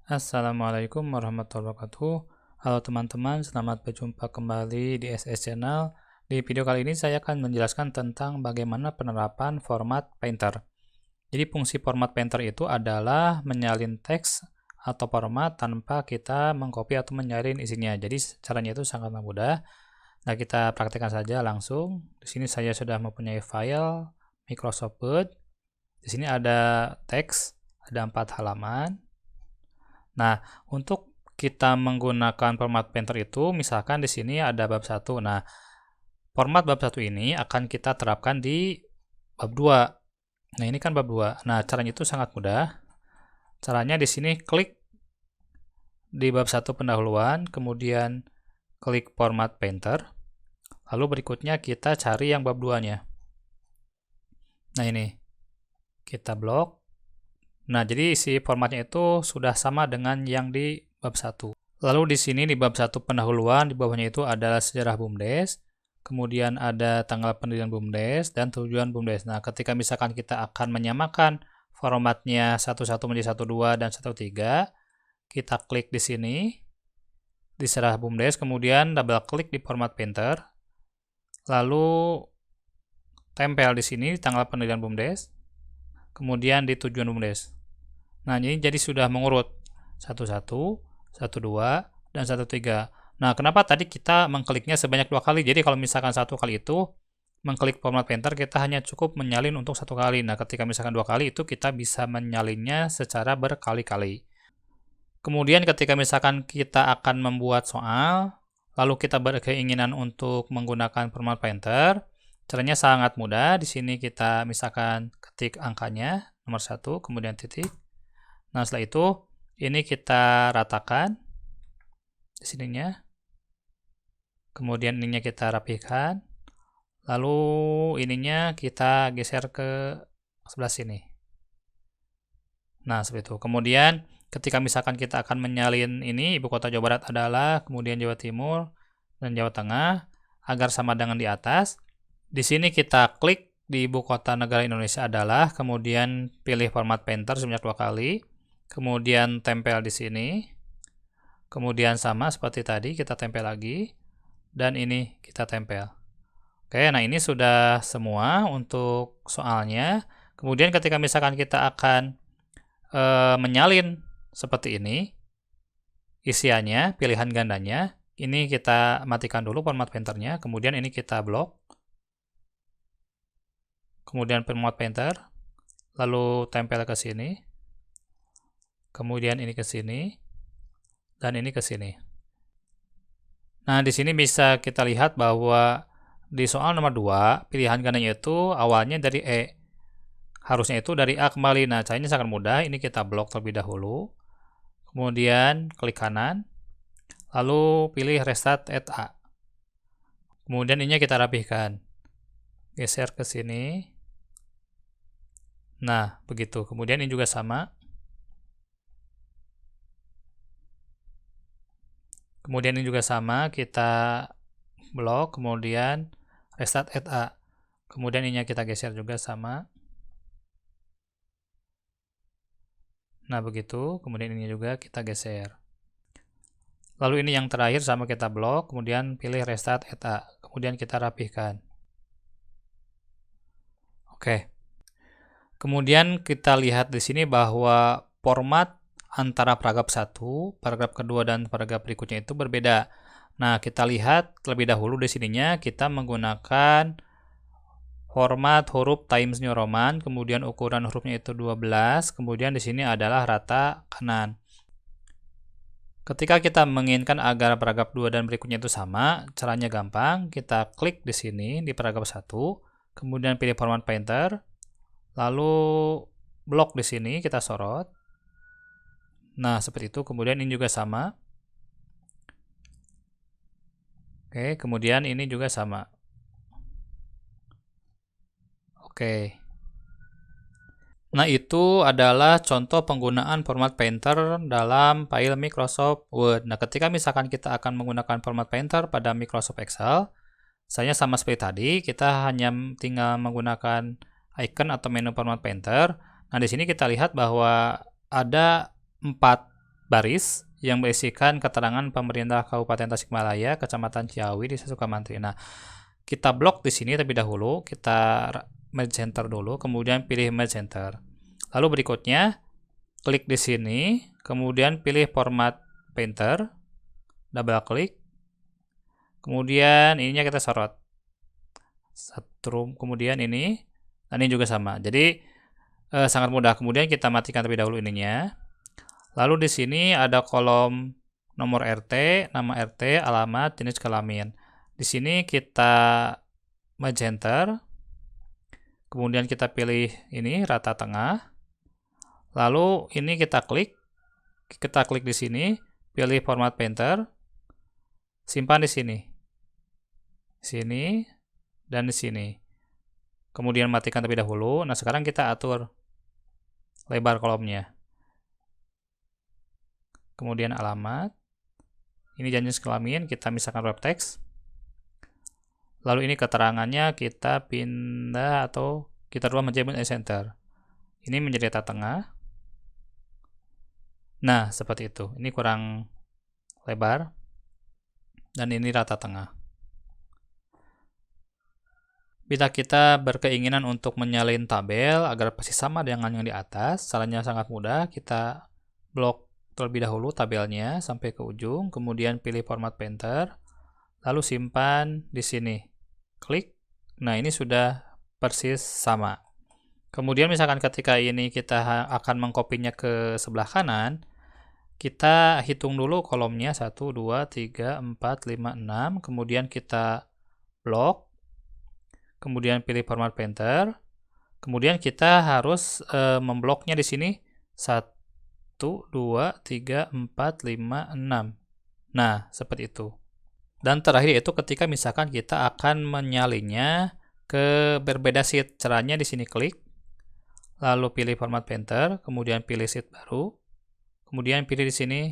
Assalamualaikum warahmatullahi wabarakatuh. Halo teman-teman, selamat berjumpa kembali di SS Channel. Di video kali ini saya akan menjelaskan tentang bagaimana penerapan format Painter. Jadi fungsi format Painter itu adalah menyalin teks atau format tanpa kita mengcopy atau menyalin isinya. Jadi caranya itu sangat mudah. Nah, kita praktekkan saja langsung. Di sini saya sudah mempunyai file Microsoft Word. Di sini ada teks, ada 4 halaman. Nah, untuk kita menggunakan format Painter itu, misalkan di sini ada bab 1. Nah, format bab 1 ini akan kita terapkan di bab 2. Nah, ini kan bab 2. Nah, caranya itu sangat mudah. Caranya di sini klik di bab 1 pendahuluan, kemudian klik format Painter. Lalu berikutnya kita cari yang bab 2-nya. Nah, ini. Kita blok. Nah, jadi isi formatnya itu sudah sama dengan yang di bab 1. Lalu di sini di bab 1 pendahuluan, di bawahnya itu adalah sejarah BUMDes, kemudian ada tanggal pendirian BUMDes, dan tujuan BUMDes. Nah, ketika misalkan kita akan menyamakan formatnya 11 menjadi 12 dan 13, kita klik di sini, di sejarah BUMDes, kemudian double klik di format Painter, lalu tempel di sini tanggal pendirian BUMDes, kemudian di tujuan BUMDes. Nah, ini jadi sudah mengurut 11, 12, dan 13. Nah, kenapa tadi kita mengkliknya sebanyak 2 kali? Jadi kalau misalkan 1 kali itu mengklik format Painter, kita hanya cukup menyalin untuk 1 kali. Nah, ketika misalkan 2 kali itu kita bisa menyalinnya secara berkali-kali. Kemudian ketika misalkan kita akan membuat soal, lalu kita berkeinginan untuk menggunakan format Painter, caranya sangat mudah. Di sini kita misalkan ketik angkanya, nomor 1, kemudian titik. Nah, setelah itu, ini kita ratakan di sininya. Kemudian ininya kita rapihkan. Lalu ininya kita geser ke sebelah sini. Nah, seperti itu. Kemudian, ketika misalkan kita akan menyalin ini, ibu kota Jawa Barat adalah, kemudian Jawa Timur, dan Jawa Tengah, agar sama dengan di atas. Di sini kita klik di ibu kota negara Indonesia adalah, kemudian pilih format Painter sebanyak 2 kali. Kemudian tempel di sini. Kemudian sama seperti tadi, kita tempel lagi. Dan ini kita tempel. Oke, nah ini sudah semua untuk soalnya. Kemudian ketika misalkan kita akan menyalin seperti ini, isiannya, pilihan gandanya, ini kita matikan dulu format Painternya. Kemudian ini kita blok. Kemudian format Painter. Lalu tempel ke sini. Kemudian ini ke sini, dan ini ke sini. Nah, di sini bisa kita lihat bahwa di soal nomor 2, pilihan gandanya itu awalnya dari E. Harusnya itu dari A kembali. Nah, caranya sangat mudah. Ini kita blok terlebih dahulu. Kemudian klik kanan, lalu pilih Restart at A. Kemudian ininya kita rapihkan. Geser ke sini. Nah, begitu. Kemudian ini juga sama. Kemudian ini juga sama, kita blok, kemudian restart at A. Kemudian ininya kita geser juga sama. Nah, begitu. Kemudian ini juga kita geser. Lalu ini yang terakhir sama kita blok, kemudian pilih restart at A. Kemudian kita rapihkan. Oke. Kemudian kita lihat di sini bahwa format antara paragraf 1, paragraf kedua, dan paragraf berikutnya itu berbeda. Nah, kita lihat terlebih dahulu di sininya kita menggunakan format huruf Times New Roman, kemudian ukuran hurufnya itu 12, kemudian di sini adalah rata kanan. Ketika kita menginginkan agar paragraf 2 dan berikutnya itu sama, caranya gampang. Kita klik di sini di paragraf 1, kemudian pilih format Painter, lalu blok di sini kita sorot. Nah, seperti itu. Kemudian ini juga sama. Oke, kemudian ini juga sama. Oke. Nah, itu adalah contoh penggunaan format Painter dalam file Microsoft Word. Nah, ketika misalkan kita akan menggunakan format Painter pada Microsoft Excel, saya sama seperti tadi, kita hanya tinggal menggunakan icon atau menu format Painter. Nah, di sini kita lihat bahwa ada 4 baris yang berisikan keterangan pemerintah Kabupaten Tasikmalaya, Kecamatan Ciawi, Desa Sukamantri. Nah, kita blok di sini terlebih dahulu, kita merge center dulu, kemudian pilih merge center. Lalu berikutnya, klik di sini, kemudian pilih format painter, double klik, kemudian ininya kita sorot. Satu, kemudian ini, dan ini juga sama. Jadi, sangat mudah. Kemudian kita matikan terlebih dahulu ininya. Lalu di sini ada kolom nomor RT, nama RT, alamat, jenis kelamin. Di sini kita magenta, kemudian kita pilih ini rata tengah. Lalu ini kita klik di sini, pilih format painter, simpan di sini. Sini dan di sini. Kemudian matikan terlebih dahulu. Nah, sekarang kita atur lebar kolomnya. Kemudian alamat, ini jenis kelamin, kita misalkan wrap text. Lalu ini keterangannya kita pindah atau kita rubah menjadi center. Ini menjadi rata tengah. Nah, seperti itu. Ini kurang lebar. Dan ini rata tengah. Bila kita berkeinginan untuk menyalin tabel agar persis sama dengan yang di atas, caranya sangat mudah. Kita blok terlebih dahulu tabelnya sampai ke ujung, kemudian pilih format painter, lalu simpan di sini. Klik. Nah, ini sudah persis sama. Kemudian misalkan ketika ini kita akan mengkopinya ke sebelah kanan, kita hitung dulu kolomnya 1, 2, 3, 4, 5, 6, kemudian kita blok, kemudian pilih format painter, kemudian kita harus membloknya di sini 1, 2, 3, 4, 5, 6. Nah, seperti itu. Dan terakhir itu ketika misalkan kita akan menyalinnya ke berbeda sheet. Caranya di sini klik, lalu pilih format painter, kemudian pilih sheet baru, kemudian pilih di sini.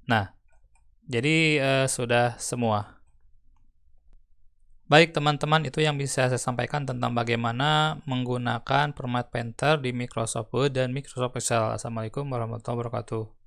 Nah, jadi sudah semua. Baik teman-teman, itu yang bisa saya sampaikan tentang bagaimana menggunakan format painter di Microsoft Word dan Microsoft Excel. Assalamualaikum warahmatullahi wabarakatuh.